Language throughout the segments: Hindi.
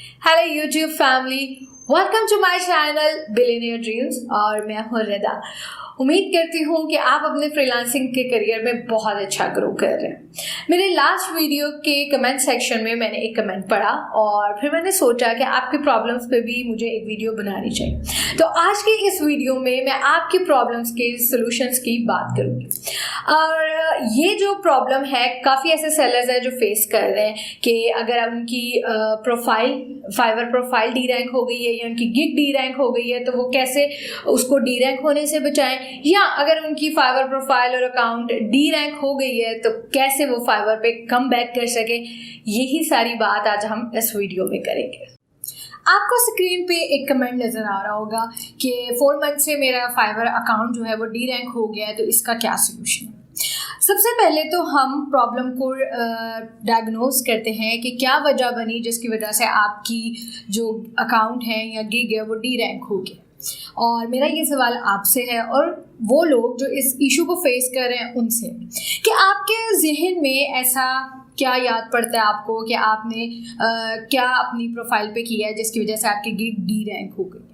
Hello YouTube family, welcome to my channel billionaire dreams और मैं हूँ रिदा। उम्मीद करती हूँ कि आप अपने फ्रीलांसिंग के करियर में बहुत अच्छा ग्रो कर रहे हैं। मेरे लास्ट वीडियो के कमेंट सेक्शन में मैंने एक कमेंट पढ़ा और फिर मैंने सोचा कि आपकी प्रॉब्लम्स पे भी मुझे एक वीडियो बनानी चाहिए। तो आज की इस वीडियो में मैं आपकी प्रॉब्लम्स के सॉल्यूशंस की बात करूँगी। और ये जो प्रॉब्लम है, काफ़ी ऐसे सेलर्स हैं जो फेस कर रहे हैं कि अगर उनकी फाइवर प्रोफाइल डी रैंक हो गई है या उनकी गिग डी रैंक हो गई है तो वो कैसे उसको डी रैंक होने से बचाएं, या अगर उनकी फाइवर प्रोफाइल और अकाउंट डी रैंक हो गई है तो कैसे वो फाइवर पे कम बैक कर सके। यही सारी बात आज हम इस वीडियो में करेंगे। आपको स्क्रीन पे एक कमेंट नज़र आ रहा होगा कि 4 मंथ से मेरा फाइवर अकाउंट जो है वो डी रैंक हो गया है, तो इसका क्या सोल्यूशन है। सबसे पहले तो हम प्रॉब्लम को डायग्नोज करते हैं कि क्या वजह बनी जिसकी वजह से आपकी जो अकाउंट है या गिग है वो डी रैंक हो गया। और मेरा ये सवाल आपसे है और वो लोग जो इस इशू को फेस कर रहे हैं उनसे, कि आपके जहन में ऐसा क्या याद पड़ता है आपको कि आपने क्या अपनी प्रोफाइल पे किया है जिसकी वजह से आपकी गिग डी रैंक हो गई।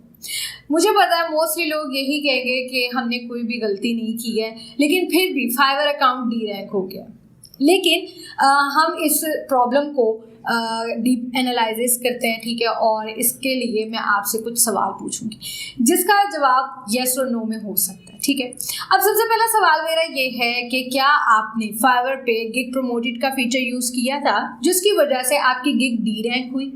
मुझे पता है मोस्टली लोग यही कहेंगे कि हमने कोई भी गलती नहीं की है, लेकिन फिर भी फाइवर अकाउंट डी रैंक हो गया। लेकिन हम इस प्रॉब्लम को डीप एनालिसिस करते हैं, ठीक है, और इसके लिए मैं आपसे कुछ सवाल पूछूंगी जिसका जवाब येस और नो में हो सकता है, ठीक है। अब सबसे पहला सवाल मेरा ये है कि क्या आपने फाइवर पे गिग प्रमोटेड का फीचर यूज़ किया था जिसकी वजह से आपकी गिग डी रैंक हुई।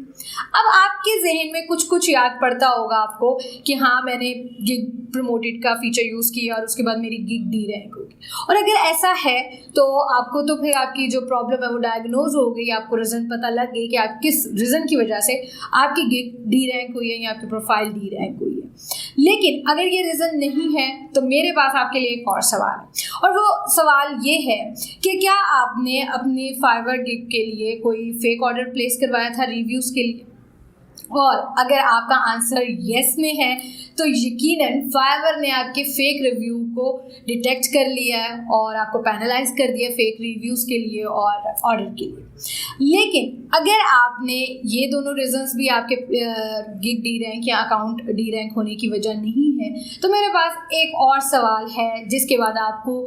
अब आपके जहन में कुछ याद पड़ता होगा आपको कि हाँ मैंने गिग प्रमोटेड का फीचर यूज़ किया और उसके बाद मेरी गिग डी रैंक होगी। और अगर ऐसा है तो आपको तो फिर आपकी जो प्रॉब्लम है वो डायग्नोज हो गई, आपको रीज़न पता लग गई कि आप किस रीज़न की वजह से आपकी गिग डी रैंक हुई है या आपकी प्रोफाइल डी रैंक हुई है। लेकिन अगर ये रीज़न नहीं है तो मेरे पास आपके लिए एक और सवाल है, और वो सवाल ये है कि क्या आपने अपने फाइवर गिग के लिए कोई फेक ऑर्डर प्लेस करवाया था रिव्यूज़ के लिए। और अगर आपका आंसर येस में है तो यकीनन फाइवर ने आपके फेक रिव्यू को डिटेक्ट कर लिया है और आपको पेनलाइज कर दिया फेक रिव्यूज़ के लिए और ऑर्डर के लिए। लेकिन अगर आपने ये दोनों रीजंस भी आपके गिग डी रैंक या अकाउंट डी रैंक होने की वजह नहीं है तो मेरे पास एक और सवाल है जिसके बाद आपको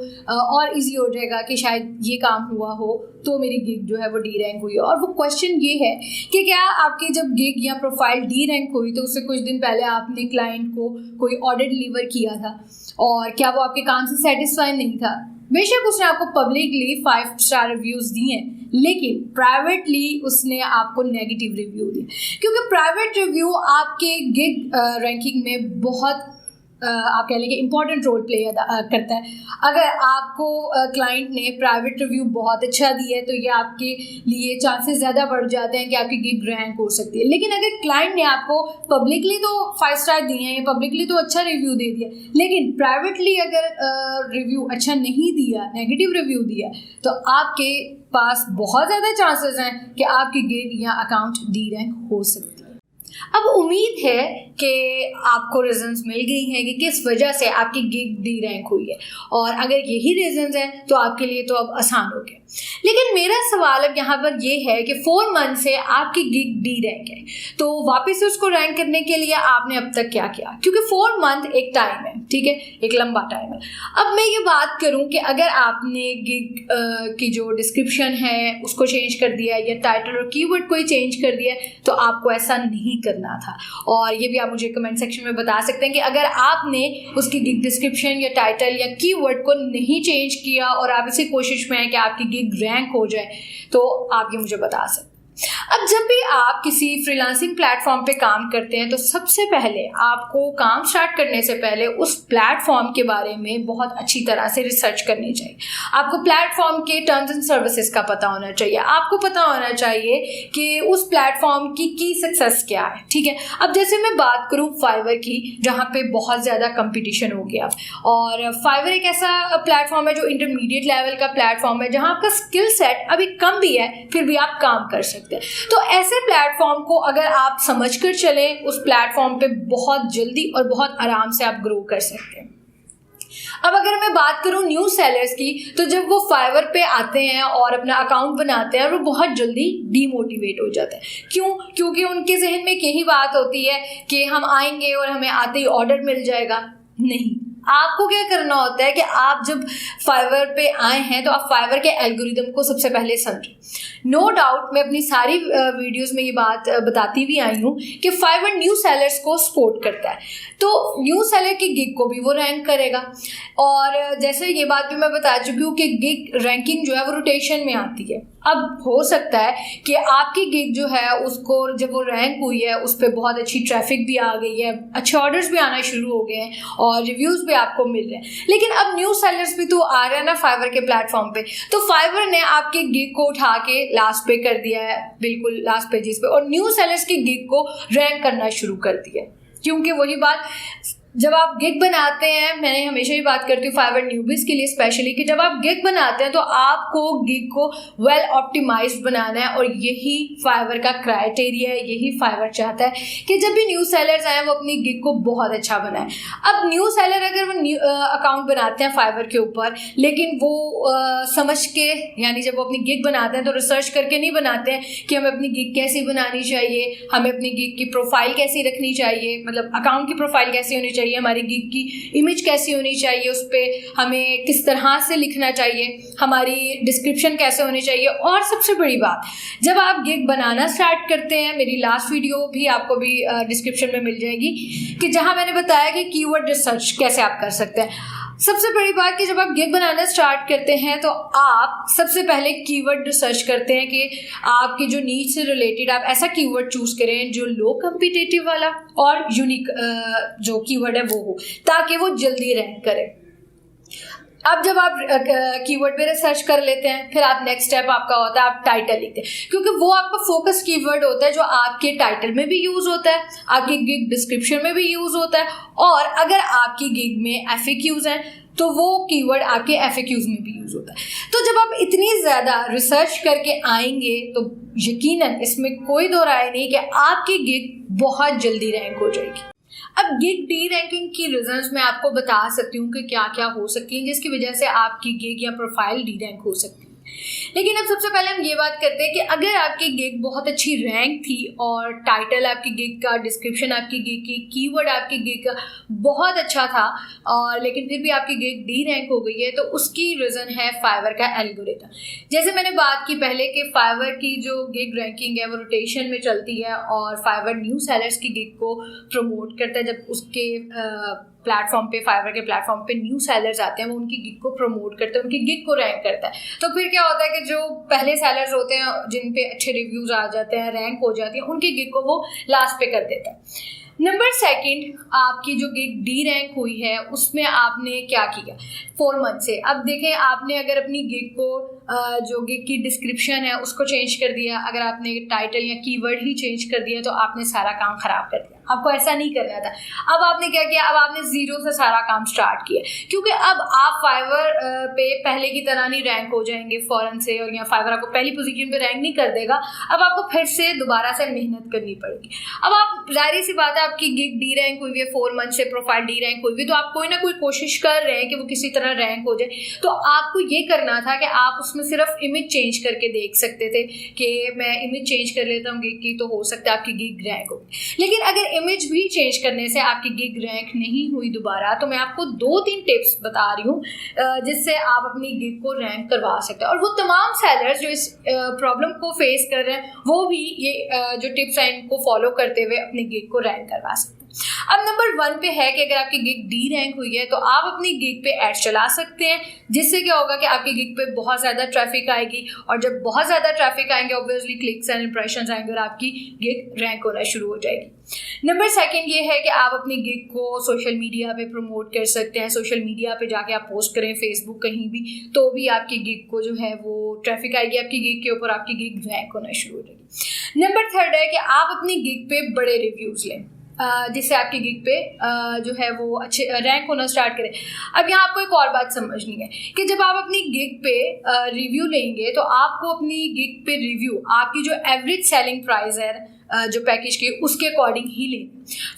और इजी हो जाएगा कि शायद ये काम हुआ हो तो मेरी गिग जो है वो डी रैंक हुई है। और वो क्वेश्चन ये है कि क्या आपकी जब गिग या प्रोफाइल डी रैंक हुई तो उससे कुछ दिन पहले आपने क्लाइंट को कोई ऑर्डर डिलीवर किया था और क्या वो आपके काम से सेटिस्फाई नहीं था। बेशक उसने आपको पब्लिकली 5 स्टार रिव्यूज़ दिए हैं लेकिन प्राइवेटली उसने आपको नेगेटिव रिव्यू दिए, क्योंकि प्राइवेट रिव्यू आपके गिग रैंकिंग में बहुत आप कह लेंगे इंपॉर्टेंट रोल प्ले करता है। अगर आपको क्लाइंट ने प्राइवेट रिव्यू बहुत अच्छा दिया है तो ये आपके लिए चांसेस ज़्यादा बढ़ जाते हैं कि आपकी गिग रैंक हो सकती है। लेकिन अगर क्लाइंट ने आपको पब्लिकली तो 5 स्टार दिए हैं या पब्लिकली तो अच्छा रिव्यू दे दिया, लेकिन प्राइवेटली अगर रिव्यू अच्छा नहीं दिया, नेगेटिव रिव्यू दिया, तो आपके पास बहुत ज़्यादा चांसेस हैं कि आपकी गिग या अकाउंट डी रैंक हो सकती है। अब उम्मीद है कि आपको रीजंस मिल गई हैं कि किस वजह से आपकी गिग डी रैंक हुई है, और अगर यही रीजंस हैं तो आपके लिए तो अब आसान हो गया। लेकिन मेरा सवाल अब यहाँ पर ये है कि 4 मंथ से आपकी गिग डी रैंक है तो वापस से उसको रैंक करने के लिए आपने अब तक क्या किया, क्योंकि 4 मंथ एक टाइम है, ठीक है, एक लंबा टाइम है। अब मैं ये बात करूँ कि अगर आपने गिग की जो डिस्क्रिप्शन है उसको चेंज कर दिया या टाइटल और कीवर्ड को ही चेंज कर दिया तो आपको ऐसा नहीं करना था। और ये भी आप मुझे कमेंट सेक्शन में बता सकते हैं कि अगर आपने उसकी गिग डिस्क्रिप्शन या टाइटल या कीवर्ड को नहीं चेंज किया और आप इसी कोशिश में हैं कि आपकी गिग रैंक हो जाए तो आप ये मुझे बता सकते हैं। अब जब भी आप किसी फ्रीलांसिंग प्लेटफॉर्म पे काम करते हैं तो सबसे पहले आपको काम स्टार्ट करने से पहले उस प्लेटफॉर्म के बारे में बहुत अच्छी तरह से रिसर्च करनी चाहिए। आपको प्लेटफॉर्म के टर्म्स एंड सर्विसेज का पता होना चाहिए, आपको पता होना चाहिए कि उस प्लेटफॉर्म की सक्सेस क्या है, ठीक है। अब जैसे मैं बात करूँ फाइवर की, जहाँ पे बहुत ज़्यादा कंपटीशन हो गया, और फाइवर एक ऐसा प्लेटफॉर्म है जो इंटरमीडिएट लेवल का प्लेटफॉर्म है जहाँ आपका स्किल सेट अभी कम भी है फिर भी आप काम कर सकते हैं। तो ऐसे प्लेटफॉर्म को अगर आप समझकर चलें उस प्लेटफॉर्म पे बहुत जल्दी और बहुत आराम से आप ग्रो कर सकते हैं। अब अगर मैं बात करूं न्यू सेलर्स की, तो जब वो फाइवर पे आते हैं और अपना अकाउंट बनाते हैं, वो बहुत जल्दी डीमोटिवेट हो जाते हैं। क्यों? क्योंकि उनके जहन में यही बात होती है कि हम आएंगे और हमें आते ही ऑर्डर मिल जाएगा। नहीं, आपको क्या करना होता है कि आप जब फाइवर पे आए हैं तो आप फाइवर के एल्गोरिदम को सबसे पहले समझें। नो डाउट मैं अपनी सारी वीडियोस में ये बात बताती भी आई हूँ कि फाइवर न्यू सेलर्स को सपोर्ट करता है, तो न्यू सेलर की गिग को भी वो रैंक करेगा। और जैसे ये बात भी मैं बता चुकी हूँ कि गिग रैंकिंग जो है वो रोटेशन में आती है। अब हो सकता है कि आपकी गिग जो है उसको जब वो रैंक हुई है उस पर बहुत अच्छी ट्रैफिक भी आ गई है, अच्छे ऑर्डर्स भी आना शुरू हो गए हैं और रिव्यूज़ भी आपको मिल रहे हैं, लेकिन अब न्यू सेलर्स भी तो आ रहे हैं ना फाइवर के प्लेटफॉर्म पे, तो फाइवर ने आपके गिग को उठा के लास्ट पे कर दिया है, बिल्कुल लास्ट पेजेस पे, और न्यू सेलर्स की गिग को रैंक करना शुरू कर दिया है। क्योंकि वही बात, जब आप गिग बनाते हैं, मैंने हमेशा ही बात करती हूँ फाइवर न्यूबीज के लिए स्पेशली, कि जब आप गिग बनाते हैं तो आपको गिग को वेल ऑप्टिमाइज्ड बनाना है, और यही फाइवर का क्राइटेरिया है, यही फाइवर चाहता है कि जब भी न्यू सेलर्स आए वो अपनी गिग को बहुत अच्छा बनाए। अब न्यू सेलर अगर वो न्यू अकाउंट बनाते हैं फाइवर के ऊपर, लेकिन वो समझ के, यानी जब वो अपनी गिग बनाते हैं तो रिसर्च करके नहीं बनाते हैं कि हमें अपनी गिग कैसी बनानी चाहिए, हमें अपनी गिग की प्रोफाइल कैसी रखनी चाहिए, मतलब अकाउंट की प्रोफाइल कैसी होनी चाहिए, हमारी गिग की इमेज कैसी होनी चाहिए, उस पर हमें किस तरह से लिखना चाहिए, हमारी डिस्क्रिप्शन कैसे होनी चाहिए, और सबसे बड़ी बात, जब आप गिग बनाना स्टार्ट करते हैं, मेरी लास्ट वीडियो भी आपको भी डिस्क्रिप्शन में मिल जाएगी कि जहां मैंने बताया कि कीवर्ड रिसर्च कैसे आप कर सकते हैं। सबसे बड़ी बात कि जब आप गिग बनाना स्टार्ट करते हैं तो आप सबसे पहले कीवर्ड रिसर्च करते हैं कि आपकी जो नीड से रिलेटेड आप ऐसा कीवर्ड चूज करें जो लो कम्पिटिटिव वाला और यूनिक जो कीवर्ड है वो हो, ताकि वो जल्दी रैंक करे। अब जब आप कीवर्ड पे रिसर्च कर लेते हैं, फिर आप नेक्स्ट स्टेप आपका होता है आप टाइटल लिखते हैं, क्योंकि वो आपका फोकस कीवर्ड होता है जो आपके टाइटल में भी यूज होता है, आपकी गिग डिस्क्रिप्शन में भी यूज होता है, और अगर आपकी गिग में FAQs हैं तो वो कीवर्ड आपके FAQs में भी यूज होता है। तो जब आप इतनी ज़्यादा रिसर्च करके आएंगे तो यकीनन इसमें कोई दो राय नहीं कि आपकी गिग बहुत जल्दी रैंक हो जाएगी। अब गिग डी रैंकिंग की रीजंस मैं आपको बता सकती हूँ कि क्या क्या हो सकती हैं जिसकी वजह से आपकी गिग या प्रोफाइल डी रैंक हो सकती है। लेकिन अब सबसे पहले हम ये बात करते हैं कि अगर आपकी गिग बहुत अच्छी रैंक थी और टाइटल आपकी गिग का, डिस्क्रिप्शन आपकी गिग की, कीवर्ड आपकी गिग का बहुत अच्छा था, और लेकिन फिर भी आपकी गिग डी रैंक हो गई है, तो उसकी रीज़न है फाइवर का एल्गोरिथम। जैसे मैंने बात की पहले कि फाइवर की जो गिग रैंकिंग है वो रोटेशन में चलती है, और फाइवर न्यू सेलर्स की गिग को प्रमोट करता है। जब उसके प्लेटफॉर्म पे, फाइवर के प्लेटफॉर्म पे न्यू सेलर्स आते हैं, वो उनकी गिग को प्रमोट करते हैं, उनकी गिग को रैंक करता है। तो फिर क्या होता है कि जो पहले सेलर्स होते हैं जिन पे अच्छे रिव्यूज आ जाते हैं, रैंक हो जाती है, उनकी गिग को वो लास्ट पे कर देता है। नंबर सेकंड, आपकी जो गिग डी रैंक हुई है उसमें आपने क्या किया 4 मंथ से। अब देखें, आपने अगर अपनी गिग को जो गिग की डिस्क्रिप्शन है उसको चेंज कर दिया, अगर आपने टाइटल या कीवर्ड ही चेंज कर दिया, तो आपने सारा काम खराब कर दिया। आपको ऐसा नहीं करना था। अब आपने क्या किया, अब आपने जीरो से सारा काम स्टार्ट किया, क्योंकि अब आप फाइवर पे पहले की तरह नहीं रैंक हो जाएंगे फौरन से, और या फाइवर आपको पहली पोजीशन पे रैंक नहीं कर देगा। अब आपको फिर से दोबारा से मेहनत करनी पड़ेगी। अब आप, जाहिर सी बात है, आपकी गिग डी रैंक हुई है, 4 मंथ से प्रोफाइल डी रैंक हुई है, तो आप कोई ना कोई कोशिश कर रहे हैं कि वो किसी तरह रैंक हो जाए। तो आपको ये करना था कि आप उसमें सिर्फ इमेज चेंज करके देख सकते थे कि मैं इमेज चेंज कर लेता हूँ गिग की, तो हो सकता है आपकी गिग रैंक हो। लेकिन अगर इमेज भी चेंज करने से आपकी गिग रैंक नहीं हुई दोबारा, तो मैं आपको 2-3 टिप्स बता रही हूँ जिससे आप अपनी गिग को रैंक करवा सकते हैं। और वो तमाम सेलर्स जो इस प्रॉब्लम को फेस कर रहे हैं, वो भी ये जो टिप्स हैं इनको फॉलो करते हुए अपनी गिग को रैंक करवा सकते हैं। अब नंबर 1 पे है कि अगर आपकी गिग डी रैंक हुई है तो आप अपनी गिग पे एड्स चला सकते हैं, जिससे क्या होगा कि आपकी गिग पे बहुत ज़्यादा ट्रैफिक आएगी, और जब बहुत ज़्यादा ट्रैफिक आएंगे ऑब्वियसली क्लिक्स एंड इंप्रेशंस आएंगे और आपकी गिग रैंक होना शुरू हो जाएगी। नंबर 2 ये है कि आप अपनी गिग को सोशल मीडिया पे प्रमोट कर सकते हैं। सोशल मीडिया पे जाके आप पोस्ट करें, फेसबुक कहीं भी, तो भी आपकी गिग को जो है वो ट्रैफिक आएगी आपकी गिग के ऊपर, आपकी गिग रैंक होना शुरू हो जाएगी। नंबर 3 है कि आप अपनी गिग पे बड़े रिव्यूज़ लें, जिससे आपकी गिग पे जो है वो अच्छे रैंक होना स्टार्ट करें। अब यहाँ आपको एक और बात समझनी है कि जब आप अपनी गिग पे रिव्यू लेंगे, तो आपको अपनी गिग पे रिव्यू, आपकी जो एवरेज सेलिंग प्राइस है जो पैकेज की उसके अकॉर्डिंग ही लें।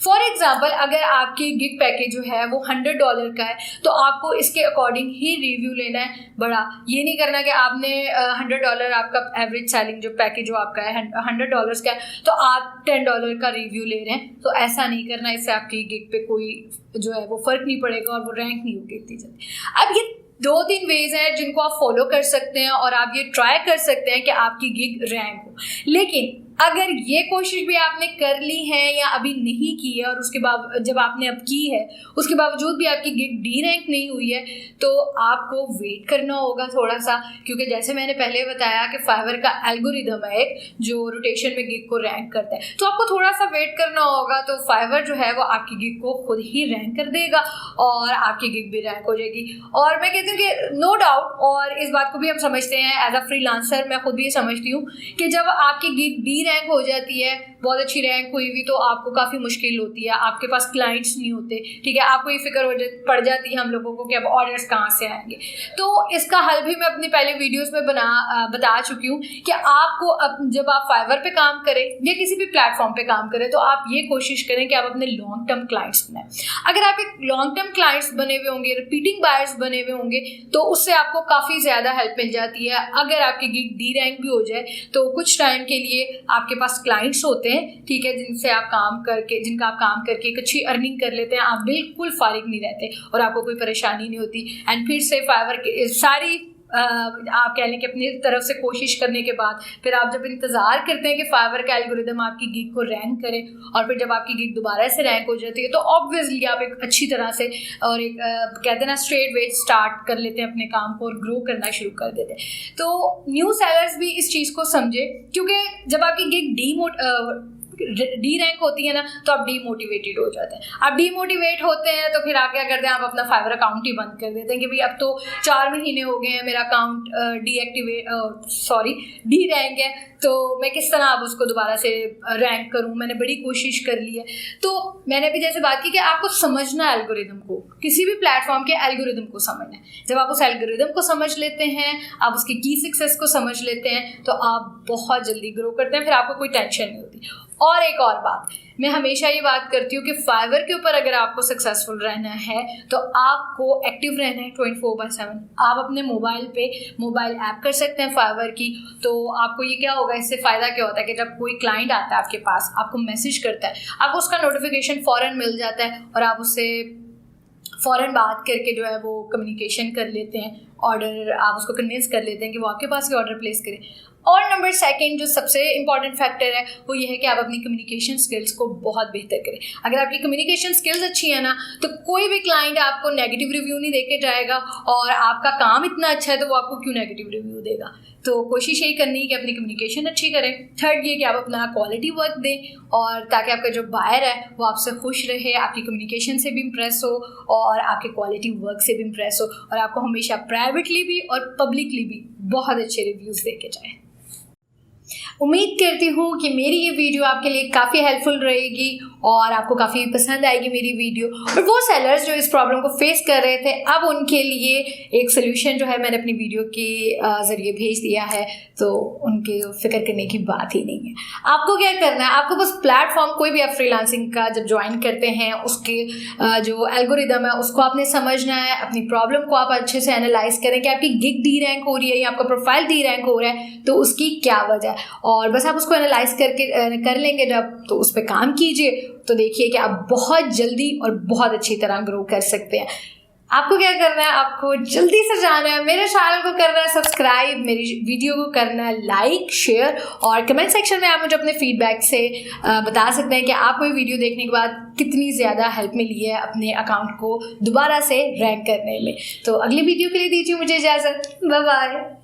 फॉर एग्जांपल अगर आपकी गिग पैकेज जो है वो $100 का है तो आपको इसके अकॉर्डिंग ही रिव्यू लेना है बड़ा। ये नहीं करना कि आपने $100 आपका एवरेज सेलिंग जो पैकेज जो आपका है $100 का है तो आप $10 का रिव्यू ले रहे हैं, तो ऐसा नहीं करना। इससे आपकी गिग पे कोई जो है वो फ़र्क नहीं पड़ेगा और वो रैंक नहीं होगी इतनी जल्दी। अब ये 2-3 वेज हैं जिनको आप फॉलो कर सकते हैं और आप ये ट्राई कर सकते हैं कि आपकी गिग रैंक हो। लेकिन अगर ये कोशिश भी आपने कर ली है या अभी नहीं की है और उसके बाद जब आपने अब की है उसके बावजूद भी आपकी गिग डी रैंक नहीं हुई है तो आपको वेट करना होगा थोड़ा सा, क्योंकि जैसे मैंने पहले बताया कि फाइवर का एल्गोरिदम है एक जो रोटेशन में गिग को रैंक करता है, तो आपको थोड़ा सा वेट करना होगा। तो फाइवर जो है वो आपकी गिग को खुद ही रैंक कर देगा और आपकी गिग भी रैंक हो जाएगी। और मैं कहती हूँ कि नो डाउट, और इस बात को भी हम समझते हैं एज अ फ्रीलांसर, मैं खुद भी ये समझती हूँ कि जब आपकी गिग डी रैंक हो जाती है, बहुत अच्छी रैंक हुई हुई, तो आपको काफ़ी मुश्किल होती है, आपके पास क्लाइंट्स नहीं होते, ठीक है, आपको ये फिक्र पड़ जाती है हम लोगों को कि अब ऑर्डर्स कहाँ से आएंगे। तो इसका हल भी मैं अपनी पहले वीडियोस में बता चुकी हूँ कि आपको जब आप फाइवर पे काम करें या किसी भी प्लेटफॉर्म पे काम करें तो आप ये कोशिश करें कि आप अपने लॉन्ग टर्म क्लाइंट्स बनाएं। अगर आपके लॉन्ग टर्म क्लाइंट्स बने हुए होंगे, रिपीटिंग बायर्स बने हुए होंगे, तो उससे आपको काफ़ी ज़्यादा हेल्प मिल जाती है। अगर आपकी गिग डी रैंक भी हो जाए तो कुछ टाइम के लिए आपके पास क्लाइंट्स होते हैं, ठीक है, जिनका आप काम करके एक अच्छी अर्निंग कर लेते हैं, आप बिल्कुल फारिग नहीं रहते और आपको कोई परेशानी नहीं होती। एंड फिर से फाइवर के सारी आप कह लें कि अपनी तरफ से कोशिश करने के बाद फिर आप जब इंतज़ार करते हैं कि फाइवर का एल्गोरिदम आपकी गिग को रैंक करे और फिर जब आपकी गिग दोबारा से रैंक हो जाती है तो ऑब्वियसली आप एक अच्छी तरह से और एक कहते हैं ना स्ट्रेट वे स्टार्ट कर लेते हैं अपने काम को और ग्रो करना शुरू कर देते हैं। तो न्यू सेलर्स भी इस चीज़ को समझे, क्योंकि जब आपकी गिग डी रैंक होती है ना तो आप डीमोटिवेटेड हो जाते हैं। आप डीमोटिवेट होते हैं तो फिर आप क्या करते हैं, आप अपना फाइवर अकाउंट ही बंद कर देते हैं कि भाई अब तो 4 महीने हो गए हैं, मेरा अकाउंट डी रैंक है, तो मैं किस तरह अब उसको दोबारा से रैंक करूं, मैंने बड़ी कोशिश कर ली है। तो मैंने भी जैसे बात की कि आपको समझना है एल्गोरिदम को, किसी भी प्लेटफॉर्म के एल्गोरिदम को समझना है। जब आप उस एल्गोरिदम को समझ लेते हैं, आप उसकी की सक्सेस को समझ लेते हैं, तो आप बहुत जल्दी ग्रो करते हैं, फिर आपको कोई टेंशन नहीं होती। और एक और बात, मैं हमेशा ये बात करती हूँ कि फाइवर के ऊपर अगर आपको सक्सेसफुल रहना है तो आपको एक्टिव रहना है 24/7। आप अपने मोबाइल पे मोबाइल ऐप कर सकते हैं फाइवर की। तो आपको ये क्या होगा, इससे फ़ायदा क्या होता है कि जब कोई क्लाइंट आता है आपके पास, आपको मैसेज करता है, आपको उसका नोटिफिकेशन फ़ौरन मिल जाता है और आप उससे फ़ौरन बात करके जो है वो कम्युनिकेशन कर लेते हैं, ऑर्डर आप उसको कन्विंस कर लेते हैं कि वो आपके पास ही ऑर्डर प्लेस करें। और नंबर 2 जो सबसे इंपॉर्टेंट फैक्टर है वो ये है कि आप अपनी कम्युनिकेशन स्किल्स को बहुत बेहतर करें। अगर आपकी कम्युनिकेशन स्किल्स अच्छी है ना तो कोई भी क्लाइंट आपको नेगेटिव रिव्यू नहीं देके जाएगा, और आपका काम इतना अच्छा है तो वो आपको क्यों नेगेटिव रिव्यू देगा। तो कोशिश यही करनी है कि अपनी कम्युनिकेशन अच्छी करें। 3rd ये कि आप अपना क्वालिटी वर्क दें, और ताकि आपका जो बायर है वो आपसे खुश रहे, आपकी कम्युनिकेशन से भी इम्प्रेस हो और आपके क्वालिटी वर्क से भी इम्प्रेस हो, और आपको हमेशा प्राइवेटली भी और पब्लिकली भी बहुत अच्छे रिव्यूज़ दे के जाए। उम्मीद करती हूँ कि मेरी ये वीडियो आपके लिए काफ़ी हेल्पफुल रहेगी और आपको काफ़ी पसंद आएगी मेरी वीडियो। और वो सेलर्स जो इस प्रॉब्लम को फेस कर रहे थे, अब उनके लिए एक सोल्यूशन जो है मैंने अपनी वीडियो के ज़रिए भेज दिया है, तो उनके फिक्र करने की बात ही नहीं है। आपको क्या करना है, आपको बस प्लेटफॉर्म कोई भी आप फ्रीलांसिंग का जब ज्वाइन करते हैं उसके जो एल्गोरिदम है उसको आपने समझना है, अपनी प्रॉब्लम को आप अच्छे से एनालाइज करें कि आपकी गिग डी रैंक हो रही है या आपका प्रोफाइल डी रैंक हो रहा है तो उसकी क्या वजह है, और बस आप उसको एनालाइज कर लेंगे जब, तो उस पर काम कीजिए, तो देखिए कि आप बहुत जल्दी और बहुत अच्छी तरह ग्रो कर सकते हैं। आपको क्या करना है, आपको जल्दी से जाना है, मेरे चैनल को करना है सब्सक्राइब, मेरी वीडियो को करना है लाइक, शेयर, और कमेंट सेक्शन में आप मुझे अपने फीडबैक से बता सकते हैं कि आपको ये वीडियो देखने के बाद कितनी ज़्यादा हेल्प मिली है अपने अकाउंट को दोबारा से रैंक करने में। तो अगली वीडियो के लिए दीजिए मुझे इजाज़त। Bye bye.